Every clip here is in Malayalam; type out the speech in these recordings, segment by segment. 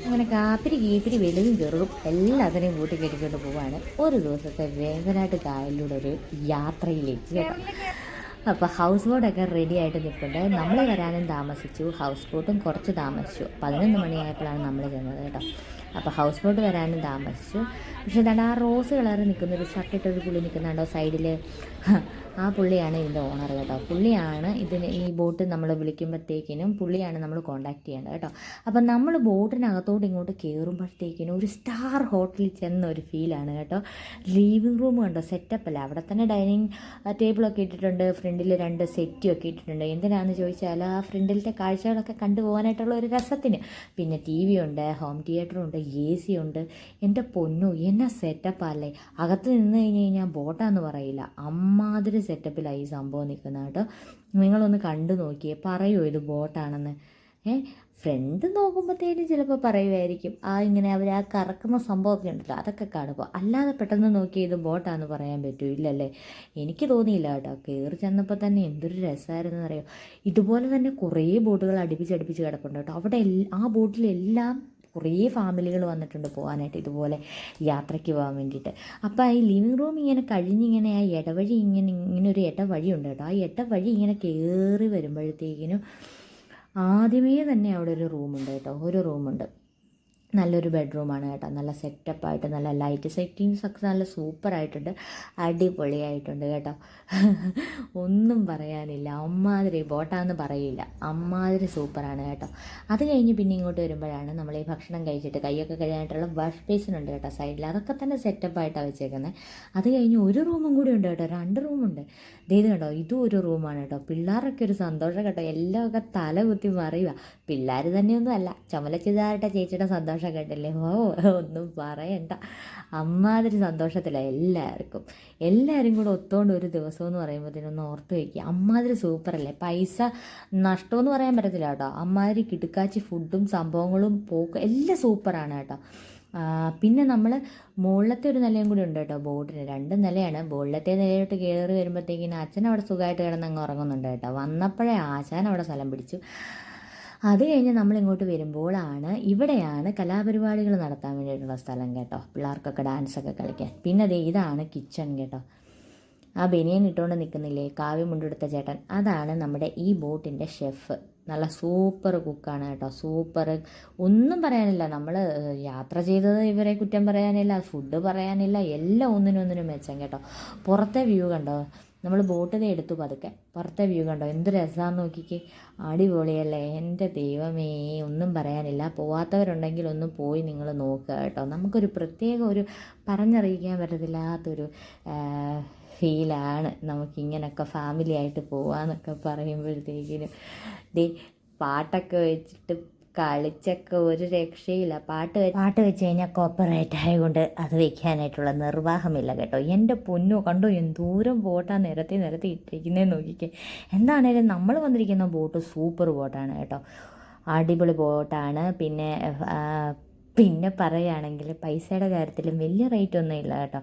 അങ്ങനെ കാപ്പിരി കീപ്പിരി വലുതും ചെറുതും എല്ലാത്തിനെയും കൂട്ടി കെട്ടിക്കൊണ്ട് പോവാണ് ഒരു ദിവസത്തെ വേമ്പനാട്ട് കായലിലൂടെ ഒരു യാത്രയിലേക്ക് കേട്ടോ. അപ്പോൾ ഹൗസ് ബോട്ടൊക്കെ റെഡി ആയിട്ട് നിൽപ്പുണ്ട്. നമ്മൾ വരാനും താമസിച്ചു, ഹൗസ് ബോട്ടും കുറച്ച് താമസിച്ചു. 11 മണിയായപ്പോഴാണ് നമ്മൾ ചെന്നത് കേട്ടോ. അപ്പോൾ ഹൗസ് ബോട്ട് വരാനും താമസിച്ചു. പക്ഷേ എന്താണ് ആ റോസ് കളറിൽ നിൽക്കുന്നൊരു ഷർട്ടിട്ടൊരു പുള്ളി നിൽക്കുന്നുണ്ടോ സൈഡിൽ, ആ പുള്ളിയാണ് ഇതിൻ്റെ ഓണർ കേട്ടോ. പുള്ളിയാണ് ഇതിന് ഈ ബോട്ട് നമ്മൾ വിളിക്കുമ്പോഴത്തേക്കിനും പുള്ളിയാണ് നമ്മൾ കോൺടാക്ട് ചെയ്യേണ്ടത് കേട്ടോ. അപ്പം നമ്മൾ ബോട്ടിനകത്തോട്ട് ഇങ്ങോട്ട് കയറുമ്പോഴത്തേക്കിനും ഒരു സ്റ്റാർ ഹോട്ടലിൽ ചെന്ന ഒരു ഫീലാണ് കേട്ടോ. ലിവിങ് റൂം കണ്ടോ, സെറ്റപ്പ് അല്ല. അവിടെ തന്നെ ഡൈനിങ് ടേബിളൊക്കെ ഇട്ടിട്ടുണ്ട്, ഫ്രണ്ടിൽ 2 സെറ്റും ഒക്കെ ഇട്ടിട്ടുണ്ട്. എന്തിനാണെന്ന് ചോദിച്ചാൽ ആ ഫ്രണ്ടിലത്തെ കാഴ്ചകളൊക്കെ കണ്ടുപോകാനായിട്ടുള്ള ഒരു രസത്തിന്. പിന്നെ TV ഉണ്ട്, ഹോം തിയേറ്ററും ഉണ്ട്, AC ഉണ്ട്. എൻ്റെ പൊന്നു എന്നാ സെറ്റപ്പല്ലേ. അകത്ത് നിന്ന് കഴിഞ്ഞാൽ ബോട്ടാന്ന് പറയില്ല, അമ്മാതിരി സെറ്റപ്പിലാണ് ഈ സംഭവം നിൽക്കുന്നത് കേട്ടോ. നിങ്ങളൊന്ന് കണ്ടു നോക്കിയേ, പറയുമോ ഇത് ബോട്ടാണെന്ന്? ഫ്രണ്ട് നോക്കുമ്പോഴത്തേനും ചിലപ്പോൾ പറയുമായിരിക്കും. ഇങ്ങനെ അവർ ആ കറക്കുന്ന സംഭവമൊക്കെ ഉണ്ടല്ലോ അതൊക്കെ കാണുമ്പോൾ, അല്ലാതെ പെട്ടെന്ന് നോക്കി ഇത് ബോട്ടാന്ന് പറയാൻ പറ്റൂ? ഇല്ലല്ലേ, എനിക്ക് തോന്നിയില്ല കേട്ടോ. കയറി ചെന്നപ്പോൾ തന്നെ എന്തൊരു രസമായിരുന്നു അറിയോ. ഇതുപോലെ തന്നെ കുറേ ബോട്ടുകൾ അടുപ്പിച്ച് കിടപ്പുണ്ട് കേട്ടോ. അവിടെ ആ ബോട്ടിലെല്ലാം കുറേ ഫാമിലികൾ വന്നിട്ടുണ്ട് പോകാനായിട്ട്, ഇതുപോലെ യാത്രയ്ക്ക് പോകാൻ വേണ്ടിയിട്ട്. അപ്പോൾ ഈ ലിവിങ് റൂം ഇങ്ങനെ കഴിഞ്ഞിങ്ങനെ ആ ഇടവഴി ഇങ്ങനെ ഒരു ഇടവഴിയുണ്ട് കേട്ടോ. ആ ഇടവഴി ഇങ്ങനെ കയറി വരുമ്പോഴത്തേക്കിനും ആദ്യമേ തന്നെ അവിടെ ഒരു റൂമുണ്ട് കേട്ടോ. ഒരു റൂമുണ്ട്, നല്ലൊരു ബെഡ്റൂമാണ് കേട്ടോ. നല്ല സെറ്റപ്പായിട്ട് നല്ല ലൈറ്റ് സെറ്റിങ്സൊക്കെ നല്ല സൂപ്പറായിട്ടുണ്ട്, അടിപൊളിയായിട്ടുണ്ട് കേട്ടോ. ഒന്നും പറയാനില്ല, അമ്മാതിരി ബോട്ടാന്ന് പറയില്ല, അമ്മാതിരി സൂപ്പറാണ് കേട്ടോ. അത് കഴിഞ്ഞ് പിന്നെ ഇങ്ങോട്ട് വരുമ്പോഴാണ് നമ്മൾ ഈ ഭക്ഷണം കഴിച്ചിട്ട് കൈയൊക്കെ കഴിയാനായിട്ടുള്ള വാഷ് ബേസിനുണ്ട് കേട്ടോ സൈഡിൽ. അതൊക്കെ തന്നെ സെറ്റപ്പായിട്ടാണ് വെച്ചേക്കുന്നത്. അത് കഴിഞ്ഞ് ഒരു റൂമും കൂടി ഉണ്ട് കേട്ടോ, 2 റൂമുണ്ട്. ഇത് കേട്ടോ, ഇതും ഒരു റൂമാണ് കേട്ടോ. പിള്ളേരൊക്കെ ഒരു സന്തോഷം കേട്ടോ, എല്ലാമൊക്കെ തല കുത്തി മറിയുക. പിള്ളേർ തന്നെയൊന്നും അല്ല, ചുമലച്ചിതാരുടെ ചേച്ചിയുടെ സന്തോഷം കേട്ടില്ലേ, ഒന്നും പറയണ്ട. അമ്മാതിരി സന്തോഷത്തിലാണ് എല്ലാവരും കൂടെ ഒത്തോണ്ട് ഒരു ദിവസം എന്ന് പറയുമ്പോഴത്തേനൊന്ന് ഓർത്ത് വയ്ക്കുക. അമ്മാതിരി സൂപ്പറല്ലേ. പൈസ നഷ്ടമെന്ന് പറയാൻ പറ്റത്തില്ല കേട്ടോ. അമ്മാതിരി കിടുക്കാച്ചി ഫുഡും സംഭവങ്ങളും പോക്ക് എല്ലാം സൂപ്പറാണ് കേട്ടോ. പിന്നെ നമ്മൾ മുകളിലത്തെ ഒരു നിലയും കൂടി ഉണ്ട് കേട്ടോ ബോട്ടിന്. 2 നിലയാണ്. മുകളിലത്തെ നിലയിലോട്ട് കയറി വരുമ്പോഴത്തേക്കിന് അച്ഛൻ അവിടെ സുഖമായിട്ട് കിടന്ന് അങ്ങ് ഉറങ്ങുന്നുണ്ട് കേട്ടോ. വന്നപ്പോഴേ ആശാൻ അവിടെ സ്ഥലം പിടിച്ചു. അത് കഴിഞ്ഞ് നമ്മളിങ്ങോട്ട് വരുമ്പോഴാണ് ഇവിടെയാണ് കലാപരിപാടികൾ നടത്താൻ വേണ്ടിയിട്ടുള്ള സ്ഥലം കേട്ടോ, പിള്ളേർക്കൊക്കെ ഡാൻസൊക്കെ കളിക്കാൻ. പിന്നെ ഇതാണ് കിച്ചൺ കേട്ടോ. ആ ബനിയൻ ഇട്ടുകൊണ്ട് നിൽക്കുന്നില്ലേ, കാവ്യം മുണ്ടെടുത്ത ചേട്ടൻ, അതാണ് നമ്മുടെ ഈ ബോട്ടിൻ്റെ ഷെഫ്. നല്ല സൂപ്പർ കുക്കാണ് കേട്ടോ, സൂപ്പർ. ഒന്നും പറയാനില്ല. നമ്മൾ യാത്ര ചെയ്തത് ഇവരെ കുറ്റം പറയാനില്ല, ഫുഡ് പറയാനില്ല, എല്ലാം ഒന്നിനൊന്നിനും മെച്ചം കേട്ടോ. പുറത്തെ വ്യൂ കണ്ടോ, നമ്മൾ ബോട്ടിൽ എടുത്തു പതുക്കെ, പുറത്തെ വ്യൂ കണ്ടോ, എന്ത് രസമാണെന്ന് നോക്കിക്കേ, അടിപൊളിയല്ലേ. എൻ്റെ ദൈവമേ, ഒന്നും പറയാനില്ല. പോവാത്തവരുണ്ടെങ്കിൽ ഒന്ന് പോയി നിങ്ങൾ നോക്കുക കേട്ടോ. നമുക്കൊരു പ്രത്യേക ഒരു പറഞ്ഞറിയിക്കാൻ പറ്റത്തില്ലാത്തൊരു ഫീലാണ് നമുക്കിങ്ങനെയൊക്കെ ഫാമിലി ആയിട്ട് പോവാന്നൊക്കെ പറയുമ്പോഴത്തേക്കിനും. പാട്ടൊക്കെ വെച്ചിട്ട് കളിച്ചൊക്കെ ഒരു രക്ഷയില്ല. പാട്ട് വെച്ച് കഴിഞ്ഞാൽ കോപ്പറേറ്റ് ആയതുകൊണ്ട് അത് വെക്കാനായിട്ടുള്ള നിർവാഹമില്ല കേട്ടോ. എൻ്റെ പൊന്നോ കണ്ടോ, എന്തോരം ബോട്ടാണ് നിരത്തി ഇട്ടിരിക്കുന്നതെന്ന് നോക്കിക്കേ. എന്താണേലും നമ്മൾ വന്നിരിക്കുന്ന ബോട്ട് സൂപ്പർ ബോട്ടാണ് കേട്ടോ, അടിപൊളി ബോട്ടാണ്. പിന്നെ പറയുകയാണെങ്കിൽ പൈസയുടെ കാര്യത്തിലും വലിയ റേറ്റ് ഒന്നും ഇല്ല കേട്ടോ.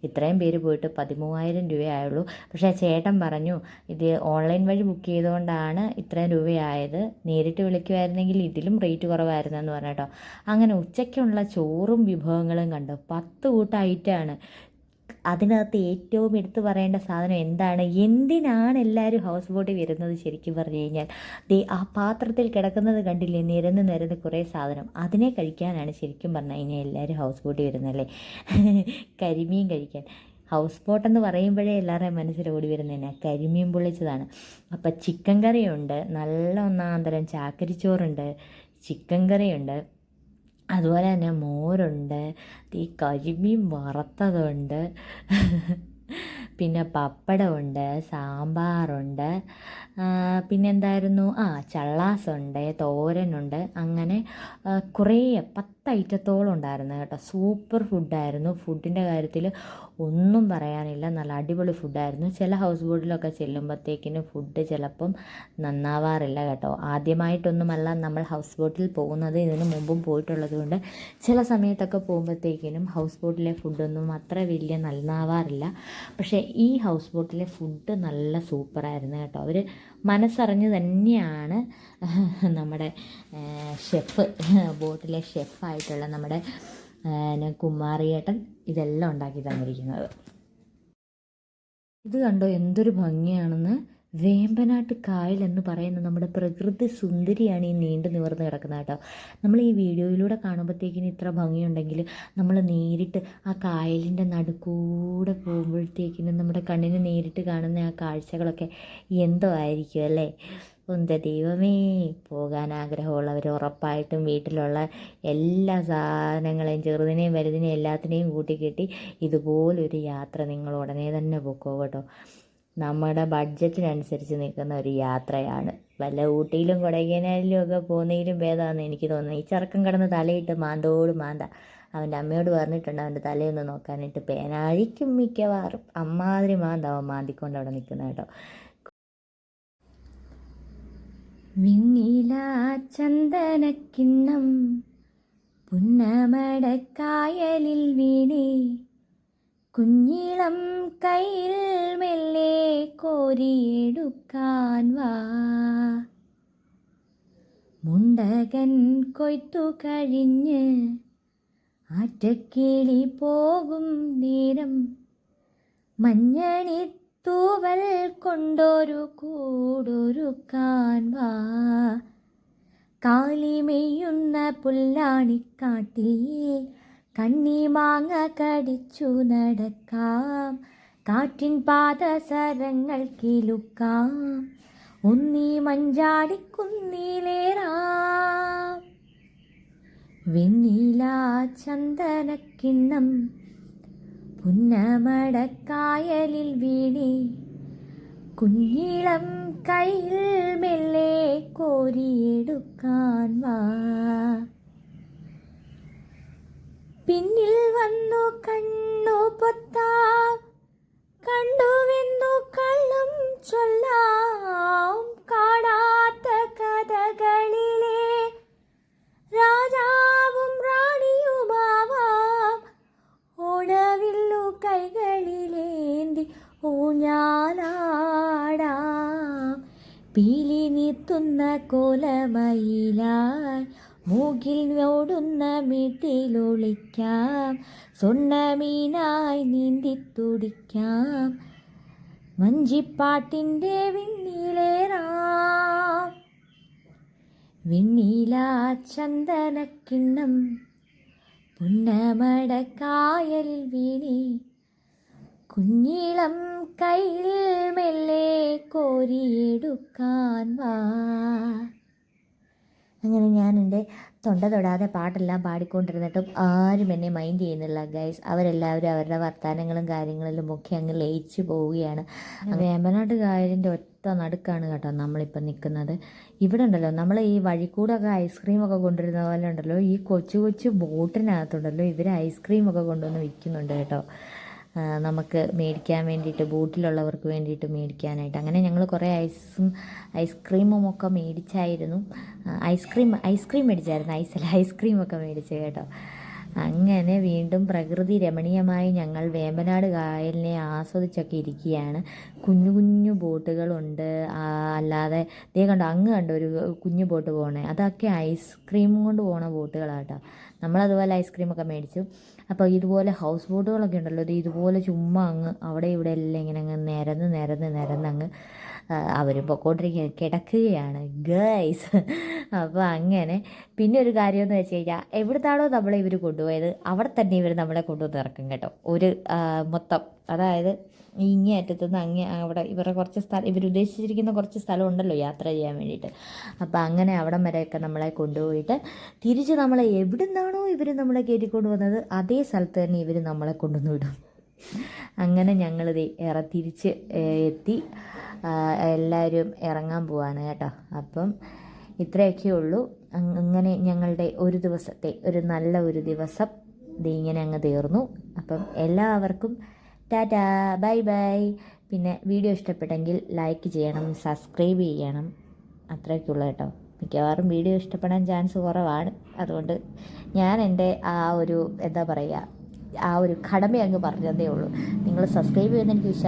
ഇത്രയും പേര് പോയിട്ട് 13,000 രൂപയായുള്ളൂ. പക്ഷേ ചേട്ടൻ പറഞ്ഞു ഇത് ഓൺലൈൻ വഴി ബുക്ക് ചെയ്തുകൊണ്ടാണ് ഇത്രയും രൂപയായത്, നേരിട്ട് വിളിക്കുമായിരുന്നെങ്കിൽ ഇതിലും റേറ്റ് കുറവായിരുന്നെന്ന് പറഞ്ഞു കേട്ടോ. അങ്ങനെ ഉച്ചയ്ക്കുള്ള ചോറും വിഭവങ്ങളും കണ്ടോ, 10 കൂട്ടം ഐറ്റമാണ്. അതിനകത്ത് ഏറ്റവും എടുത്തു പറയേണ്ട സാധനം എന്തിനാണ് എല്ലാവരും ഹൗസ് ബോട്ടിൽ വരുന്നത് ശരിക്കും പറഞ്ഞു കഴിഞ്ഞാൽ, ആ പാത്രത്തിൽ കിടക്കുന്നത് കണ്ടില്ലേ, നിരന്ന് കുറേ സാധനം, അതിനെ കഴിക്കാനാണ് ശരിക്കും പറഞ്ഞു കഴിഞ്ഞാൽ എല്ലാവരും ഹൗസ് ബോട്ടിൽ വരുന്നതല്ലേ. കരിമീൻ കഴിക്കാൻ. ഹൗസ് ബോട്ടെന്ന് പറയുമ്പോഴേ എല്ലാവരുടെയും മനസ്സിൽ ഓടി വരുന്നതന്നെ കരിമീൻ പൊള്ളിച്ചതാണ്. അപ്പം ചിക്കൻ കറിയുണ്ട്, നല്ല ഒന്നാന്തരം ചാക്കരിച്ചോറുണ്ട്, ചിക്കൻ കറിയുണ്ട്, അതുപോലെ തന്നെ മോരുണ്ട്, ഈ കരിമീൻ വറുത്തതുണ്ട്, പിന്നെ പപ്പടമുണ്ട്, സാമ്പാറുണ്ട്, പിന്നെന്തായിരുന്നു, ചള്ളാസുണ്ട്, തോരനുണ്ട്, അങ്ങനെ കുറേ 10 ഐറ്റത്തോളം ഉണ്ടായിരുന്നു കേട്ടോ. സൂപ്പർ ഫുഡായിരുന്നു. ഫുഡിൻ്റെ കാര്യത്തിൽ ഒന്നും പറയാനില്ല, നല്ല അടിപൊളി ഫുഡായിരുന്നു. ചില ഹൗസ് ബോട്ടിലൊക്കെ ചെല്ലുമ്പോഴത്തേക്കിനും ഫുഡ് ചിലപ്പം നന്നാവാറില്ല കേട്ടോ. ആദ്യമായിട്ടൊന്നുമല്ല നമ്മൾ ഹൗസ് ബോട്ടിൽ പോകുന്നത്, ഇതിന് മുമ്പും പോയിട്ടുള്ളത് കൊണ്ട് ചില സമയത്തൊക്കെ പോകുമ്പോഴത്തേക്കിനും ഹൗസ് ബോട്ടിലെ ഫുഡൊന്നും അത്ര വലിയ നന്നാവാറില്ല. പക്ഷേ ഈ ഹൗസ് ബോട്ടിലെ ഫുഡ് നല്ല സൂപ്പറായിരുന്നു കേട്ടോ. അവർ മനസ്സറിഞ്ഞ് തന്നെയാണ് നമ്മുടെ ഷെഫ്, ബോട്ടിലെ ഷെഫായിട്ടുള്ള നമ്മുടെ കുമാറിയേട്ടൻ ഇതെല്ലാം ഉണ്ടാക്കി തന്നിരിക്കുന്നത്. ഇത് കണ്ടോ എന്തൊരു ഭംഗിയാണെന്ന്. വേമ്പനാട്ട് കായൽ എന്ന് പറയുന്ന നമ്മുടെ പ്രകൃതി സുന്ദരിയാണ് ഈ നീണ്ടു നിവർന്ന് കിടക്കുന്നത് കേട്ടോ. നമ്മൾ ഈ വീഡിയോയിലൂടെ കാണുമ്പോഴത്തേക്കിന് ഇത്ര ഭംഗിയുണ്ടെങ്കിൽ നമ്മൾ നേരിട്ട് ആ കായലിൻ്റെ നടുക്കൂടെ പോകുമ്പോഴത്തേക്കിനും നമ്മുടെ കണ്ണിന് നേരിട്ട് കാണുന്ന ആ കാഴ്ചകളൊക്കെ എന്തോ ആയിരിക്കും അല്ലേ. എൻ്റെ ദൈവമേ, പോകാൻ ആഗ്രഹമുള്ളവർ ഉറപ്പായിട്ടും വീട്ടിലുള്ള എല്ലാ സാധനങ്ങളെയും ചെറുതിനെയും വലുതിനെയും എല്ലാത്തിനെയും കൂട്ടിക്കെട്ടി ഇതുപോലൊരു യാത്ര നിങ്ങൾ ഉടനെ തന്നെ പോക്കോ കേട്ടോ. നമ്മുടെ ബഡ്ജറ്റിനനുസരിച്ച് നിൽക്കുന്ന ഒരു യാത്രയാണ്. വല്ല ഊട്ടിയിലും കൊടൈക്കനാലിലും ഒക്കെ പോകുന്നതിലും ഭേദമാണെന്ന് എനിക്ക് തോന്നുന്നത്. ഈ ചെറുക്കം കിടന്ന് തലയിട്ട് മാന്തോട് മാന്ത. അവൻ്റെ അമ്മയോട് പറഞ്ഞിട്ടുണ്ട് അവൻ്റെ തലയൊന്ന് നോക്കാനായിട്ട്. പേനാഴിക്കും മിക്കവാറും അമ്മാതിരി മാന്ത അവൻ മാന്തിക്കൊണ്ട് അവിടെ നിൽക്കുന്ന കേട്ടോ. വിങ്ങില ചന്ദനക്കിണ്ണം പുന്നമടക്കായലിൽ വീണേ, കുഞ്ഞിളം കയ്യിൽ മെല്ലെ കോരിയെടുക്കാൻ വാ. മുണ്ടകൻ കൊയ്ത്തു കഴിഞ്ഞ് ആറ്റക്കിളി പോകും നേരം, മഞ്ഞണി തൂവൽ കൊണ്ടൊരു കൂടൊരുക്കാൻ വാ. കാലിമെയ്യുന്ന പുല്ലാണിക്കാട്ടിൽ കണ്ണിമാങ്ങ കടിച്ചു നടക്കാം, കാറ്റിൻ പാദസരങ്ങൾ കിലുക്കാം, ഒന്നി മഞ്ചാടിക്കുന്നിലേറാം. വെണ്ണില ചന്ദനക്കിണ്ണം പുന്നമടക്കായലിൽ വീണേ, കുഞ്ഞിളം കയ്യിൽ മെല്ലെ കോരിയെടുക്കാൻ വാ. പിന്നിൽ വന്നു കണ്ണു പൊത്താം, കണ്ടുവെന്നു കള്ളം ചൊല്ലാം, കാണാത്ത കഥകളിലെ രാജാവും റാണിയുമാവാം. ഓണവില്ലു കൈകളിലേന്തി ഊഞ്ഞാലാടാം, പീലി നീത്തുന്ന കോലമയിലായി മൂകിൽ ഓടുന്ന വീട്ടിലൊളിക്കാം, സ്വർണ്ണമീനായി നീന്തിത്തുടിക്കാം, വഞ്ചിപ്പാട്ടിൻ്റെ വിണ്ണിലേറാം. വെണ്ണില ചന്ദനക്കിണ്ണം പുന്നമടക്കായലിൽ വീണേ, കുഞ്ഞിളം കയ്യിൽ മെല്ലെ കോരിയെടുക്കാൻ വാ. അങ്ങനെ ഞാൻ എൻ്റെ തൊണ്ട തൊടാതെ പാട്ടെല്ലാം പാടിക്കൊണ്ടിരുന്നിട്ടും ആരും എന്നെ മൈൻഡ് ചെയ്യുന്നില്ല ഗൈസ്. അവരെല്ലാവരും അവരുടെ വർത്തമാനങ്ങളും കാര്യങ്ങളിലും ഒക്കെ അങ്ങ് ലയിച്ചു പോവുകയാണ്. വേമ്പനാട്ട് കായലിൻ്റെ ഒറ്റ നടുക്കാണ് കേട്ടോ നമ്മളിപ്പോൾ നിൽക്കുന്നത്. ഇവിടെ ഉണ്ടല്ലോ നമ്മൾ ഈ വഴിക്കൂടൊക്കെ ഐസ്ക്രീമൊക്കെ കൊണ്ടുവരുന്ന പോലെ ഉണ്ടല്ലോ, ഈ കൊച്ചു കൊച്ചു ബോട്ടിനകത്തുണ്ടല്ലോ ഇവർ ഐസ്ക്രീമൊക്കെ കൊണ്ടുവന്ന് വിൽക്കുന്നുണ്ട് കേട്ടോ. നമുക്ക് മേടിക്കാൻ വേണ്ടിയിട്ട്, ബോട്ടിലുള്ളവർക്ക് വേണ്ടിയിട്ട് മേടിക്കാനായിട്ട്. അങ്ങനെ ഞങ്ങൾ കുറേ ഐസ്ക്രീമും ഒക്കെ മേടിച്ചായിരുന്നു. ഐസ്ക്രീം മേടിച്ചായിരുന്നു, ഐസ്ക്രീമൊക്കെ മേടിച്ചു കേട്ടോ. അങ്ങനെ വീണ്ടും പ്രകൃതി രമണീയമായി ഞങ്ങൾ വേമ്പനാട് കായലിനെ ആസ്വദിച്ചൊക്കെ ഇരിക്കുകയാണ്. കുഞ്ഞു കുഞ്ഞു ബോട്ടുകളുണ്ട്. അല്ലാതെ ദേ കണ്ടോ, അങ്ങ് കണ്ടോ ഒരു കുഞ്ഞു ബോട്ട് പോകണേ, അതൊക്കെ ഐസ്ക്രീം കൊണ്ട് പോകണ ബോട്ടുകളാട്ടോ. നമ്മളതുപോലെ ഐസ്ക്രീമൊക്കെ മേടിച്ചു. അപ്പോൾ ഇതുപോലെ ഹൗസ് ബോട്ടുകളൊക്കെ ഉണ്ടല്ലോ, ഇതുപോലെ ചുമ്മാ അങ്ങ് അവിടെ ഇവിടെ എല്ലാം ഇങ്ങനെ അങ്ങ് നിരന്നങ്ങ് അവർ പൊക്കോണ്ടിരിക്കുക കിടക്കുകയാണ് ഗൈസ്. അപ്പോൾ അങ്ങനെ പിന്നെ ഒരു കാര്യമെന്ന് വെച്ച് കഴിഞ്ഞാൽ എവിടുന്നാണോ നമ്മളെ ഇവർ കൊണ്ടുപോയത് അവിടെ തന്നെ ഇവർ നമ്മളെ കൊണ്ടുവന്ന് ഇറക്കും കേട്ടോ. ഒരു മൊത്തം, അതായത് ഇങ്ങേ അറ്റത്തുനിന്ന് അങ്ങേ അവിടെ ഇവരുടെ കുറച്ച് സ്ഥലം, ഇവരുദ്ദേശിച്ചിരിക്കുന്ന കുറച്ച് സ്ഥലം ഉണ്ടല്ലോ യാത്ര ചെയ്യാൻ വേണ്ടിയിട്ട്. അപ്പോൾ അങ്ങനെ അവിടം വരെയൊക്കെ നമ്മളെ കൊണ്ടുപോയിട്ട് തിരിച്ച് നമ്മളെ എവിടുന്നാണോ ഇവർ നമ്മളെ കയറ്റിക്കൊണ്ട് വന്നത് അതേ സ്ഥലത്ത് തന്നെ ഇവർ നമ്മളെ കൊണ്ടുവന്ന് വിടും. അങ്ങനെ ഞങ്ങളിത് തിരിച്ച് എത്തി. എല്ലാവരും ഇറങ്ങാൻ പോവാണ് കേട്ടോ. അപ്പം ഇത്രയൊക്കെ ഉള്ളൂ. അങ്ങനെ ഞങ്ങളുടെ ഒരു ദിവസത്തെ നല്ല ഒരു ദിവസം ഇങ്ങനെ അങ്ങ് തീർന്നു. അപ്പം എല്ലാവർക്കും ടാറ്റാ, ബൈ ബൈ. പിന്നെ വീഡിയോ ഇഷ്ടപ്പെട്ടെങ്കിൽ ലൈക്ക് ചെയ്യണം, സബ്സ്ക്രൈബ് ചെയ്യണം. അത്രയൊക്കെയുള്ളൂ കേട്ടോ. മിക്കവാറും വീഡിയോ ഇഷ്ടപ്പെടാൻ ചാൻസ് കുറവാണ്. അതുകൊണ്ട് ഞാൻ എൻ്റെ ആ ഒരു കടമ അങ്ങ് പറഞ്ഞതേ ഉള്ളൂ. നിങ്ങൾ സബ്സ്ക്രൈബ് ചെയ്യുമെന്ന് എനിക്ക് വിശ്വാസം